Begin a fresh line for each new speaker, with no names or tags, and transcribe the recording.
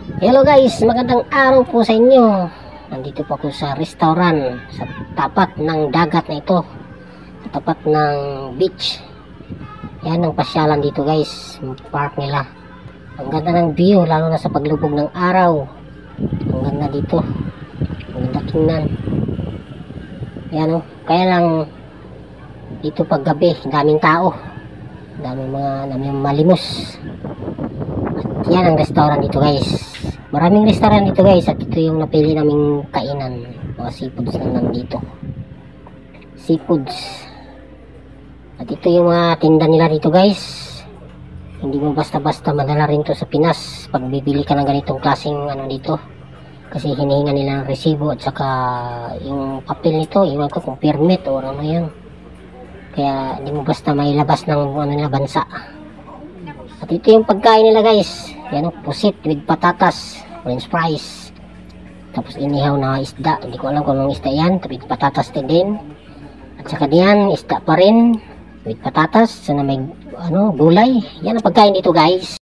Hello guys, magandang araw po sa inyo. Nandito po ako sa restaurant sa tapat ng dagat na ito, sa tapat ng beach. Yan ang pasyalan dito guys, park nila. Ang ganda ng view, lalo na sa paglubog ng araw. Ang ganda dito, ang ganda tingnan. Yan o, kaya lang dito pag gabi, daming tao, daming malimos. At yan ang restaurant dito guys. Maraming restaurant dito guys, at ito yung napili naming kainan. Mga seafoods na nandito. Seafoods. At ito yung mga tinda nila dito guys. Hindi mo basta-basta madala rin to sa Pinas pag bibili ka ng ganitong klaseng ano dito. Kasi hinihinga nila ng resibo at saka yung papel nito, iwan ko kung permit o ano yan. Kaya hindi mo basta mailabas ng ano nila bansa. At ito yung pagkain nila guys. Yan o, pusit with patatas, french fries. Tapos inihaw na isda. Hindi ko alam kung anong isda yan. With patatas din. At saka diyan, isda pa rin with patatas. Sana may ano, gulay. Yan ang pagkain dito guys.